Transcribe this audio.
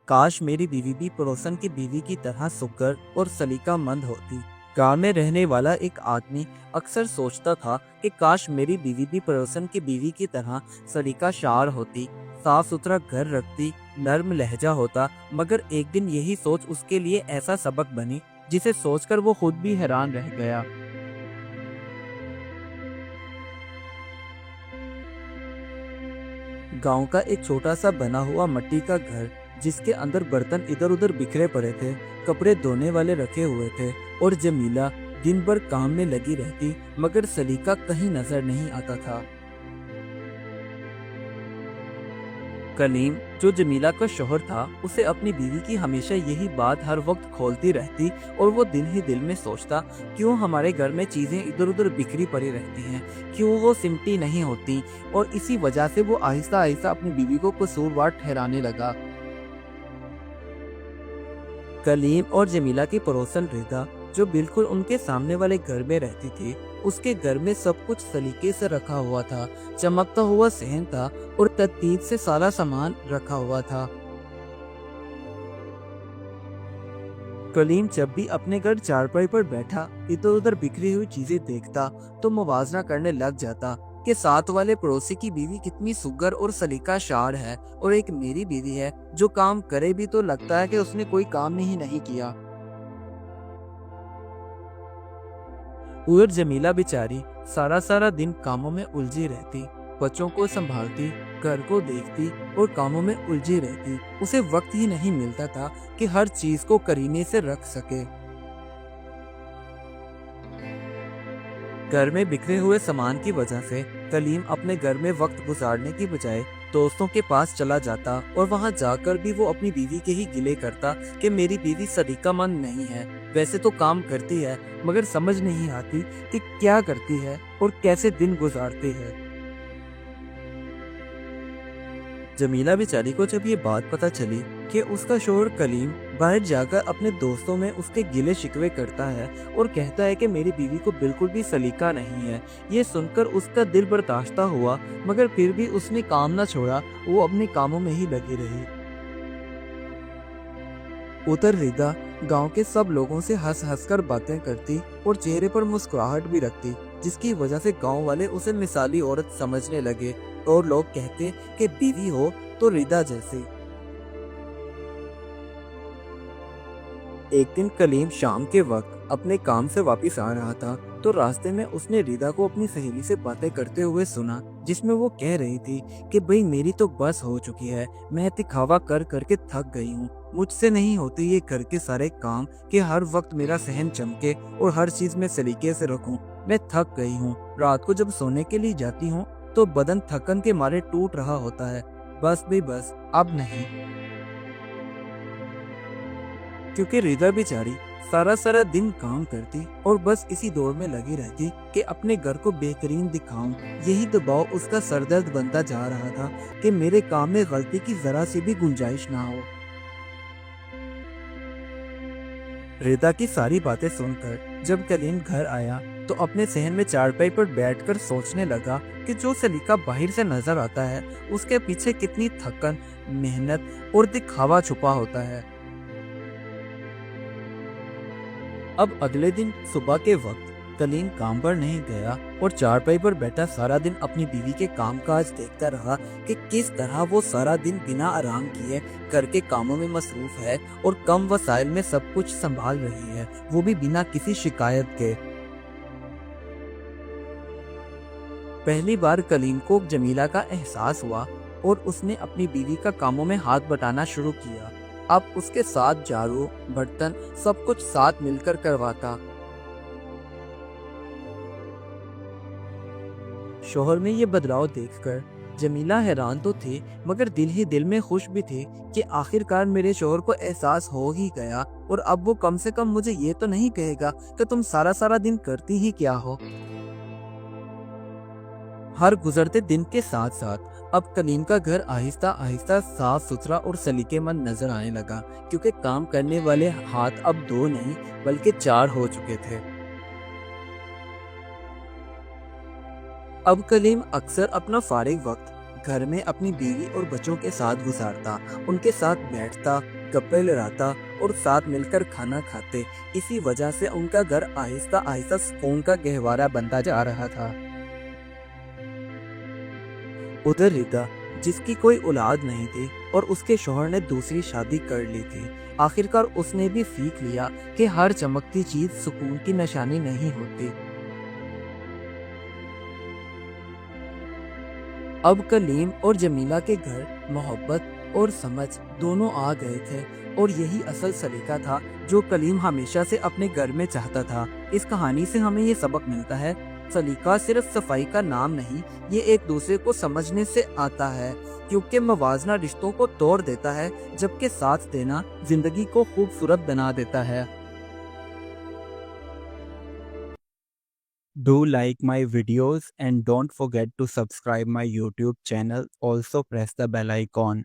काश मेरी बीवी भी पड़ोसन की बीवी की तरह सुघड़ और सलीकामंद होती। गांव में रहने वाला एक आदमी अक्सर सोचता था कि काश मेरी बीवी भी पड़ोसन की बीवी की तरह सलीकाशार होती, साफ सुथरा घर रखती, नर्म लहजा होता। मगर एक दिन यही सोच उसके लिए ऐसा सबक बनी जिसे सोचकर वो खुद भी हैरान रह गया। गांव का एक छोटा सा बना हुआ मिट्टी का घर, जिसके अंदर बर्तन इधर उधर बिखरे पड़े थे, कपड़े धोने वाले रखे हुए थे और जमीला दिन भर काम में लगी रहती, मगर सलीका कहीं नजर नहीं आता था। कलीम, जो जमीला का शौहर था, उसे अपनी बीवी की हमेशा यही बात हर वक्त खोलती रहती और वो दिल ही दिल में सोचता, क्यों हमारे घर में चीजें इधर उधर बिखरी पड़ी रहती हैं, क्यों वो सिमटी नहीं होती। और इसी वजह से वो आहिस्ता आहिस्ता अपनी बीवी को कसूरवार ठहराने लगा। कलीम और जमीला की पड़ोसन रिदा, जो बिल्कुल उनके सामने वाले घर में रहती थी, उसके घर में सब कुछ सलीके से रखा हुआ था, चमकता हुआ सहन था और तरतीब से सारा सामान रखा हुआ था। कलीम जब भी अपने घर चारपाई पर बैठा इधर उधर बिखरी हुई चीजें देखता तो मुवाजना करने लग जाता कि साथ वाले पड़ोसी की बीवी कितनी सुगर और सलीकाशार है और एक मेरी बीवी है जो काम करे भी तो लगता है कि उसने कोई काम ही नहीं किया। और जमीला बेचारी सारा सारा दिन कामों में उलझी रहती, बच्चों को संभालती, घर को देखती और कामों में उलझी रहती। उसे वक्त ही नहीं मिलता था कि हर चीज को करीने से रख सके। घर में बिखरे हुए सामान की वजह से कलीम अपने घर में वक्त गुजारने की बजाय दोस्तों के पास चला जाता और वहां जाकर भी वो अपनी बीवी के ही गिले करता कि मेरी बीवी सलीकामंद नहीं है, वैसे तो काम करती है मगर समझ नहीं आती कि क्या करती है और कैसे दिन गुजारती है। जमीला बेचारी को जब ये बात पता चली कि उसका शौहर कलीम बाहर जाकर अपने दोस्तों में उसके गिले शिकवे करता है और कहता है कि मेरी बीवी को बिल्कुल भी सलीका नहीं है, ये सुनकर उसका दिल बर्दाश्त हुआ, मगर फिर भी उसने काम न छोड़ा, वो अपने कामों में ही लगी रही। उधर रिदा गांव के सब लोगों से हंस हंस कर बातें करती और चेहरे पर मुस्कुराहट भी रखती, जिसकी वजह से गांव वाले उसे मिसाली औरत समझने लगे और लोग कहते कि बीवी हो तो रिदा जैसी। एक दिन कलीम शाम के वक्त अपने काम से वापस आ रहा था तो रास्ते में उसने रिदा को अपनी सहेली से बातें करते हुए सुना, जिसमें वो कह रही थी कि भाई मेरी तो बस हो चुकी है, मैं दिखावा कर करके थक गई हूँ, मुझसे नहीं होते ये घर के सारे काम कि हर वक्त मेरा सहन चमके और हर चीज में सलीके से रखूं। मैं थक गई हूँ, रात को जब सोने के लिए जाती हूँ तो बदन थकन के मारे टूट रहा होता है, बस भी बस अब नहीं। क्योंकि रिदा बेचारी सारा सारा दिन काम करती और बस इसी दौड़ में लगी रहती कि अपने घर को बेहतरीन दिखाऊं। यही दबाव उसका सरदर्द बनता जा रहा था कि मेरे काम में गलती की जरा सी भी गुंजाइश ना हो। रिदा की सारी बातें सुनकर जब कलीम घर आया तो अपने सहन में चारपाई पर बैठकर सोचने लगा कि जो सलीका बाहर से नजर आता है उसके पीछे कितनी थकन, मेहनत और दिखावा छुपा होता है। अब अगले दिन सुबह के वक्त कलीम काम पर नहीं गया और चारपाई पर बैठा सारा दिन अपनी बीवी के कामकाज देखता रहा कि किस तरह वो सारा दिन बिना आराम किए घर के कामों में मसरूफ है और कम वसाइल में सब कुछ संभाल रही है, वो भी बिना किसी शिकायत के। पहली बार कलीम को जमीला का एहसास हुआ और उसने अपनी बीवी का कामों में हाथ बटाना शुरू किया। अब उसके साथ झाड़ू, बर्तन सब कुछ साथ मिलकर करवाता। शौहर में ये बदलाव देखकर जमीला हैरान तो थी मगर दिल ही दिल में खुश भी थी कि आखिरकार मेरे शौहर को एहसास हो ही गया और अब वो कम से कम मुझे ये तो नहीं कहेगा कि तुम सारा सारा दिन करती ही क्या हो। हर गुजरते दिन के साथ साथ अब कलीम का घर आहिस्ता आहिस्ता साफ सुथरा और सलीकेमंद नजर आने लगा, क्योंकि काम करने वाले हाथ अब 2 नहीं बल्कि 4 हो चुके थे। अब कलीम अक्सर अपना फारिग वक्त घर में अपनी बीवी और बच्चों के साथ गुजारता, उनके साथ बैठता गप्पे लड़ाता और साथ मिलकर खाना खाते। इसी वजह से उनका घर आहिस्ता आहिस्ता सुकून का गहवारा बनता जा रहा था। उधर रिदा, जिसकी कोई औलाद नहीं थी और उसके शौहर ने दूसरी शादी कर ली थी, आखिरकार उसने भी सीख लिया कि हर चमकती चीज सुकून की निशानी नहीं होती। अब कलीम और जमीला के घर मोहब्बत और समझ दोनों आ गए थे, और यही असल सलीका था जो कलीम हमेशा से अपने घर में चाहता था। इस कहानी से हमें ये सबक मिलता है, सलीका सिर्फ सफाई का नाम नहीं, ये एक दूसरे को समझने से आता है, क्योंकि मवाजना रिश्तों को तोड़ देता है, जबकि साथ देना जिंदगी को खूबसूरत बना देता है। Do like my videos and don't forget to subscribe my YouTube channel. Also press the bell icon.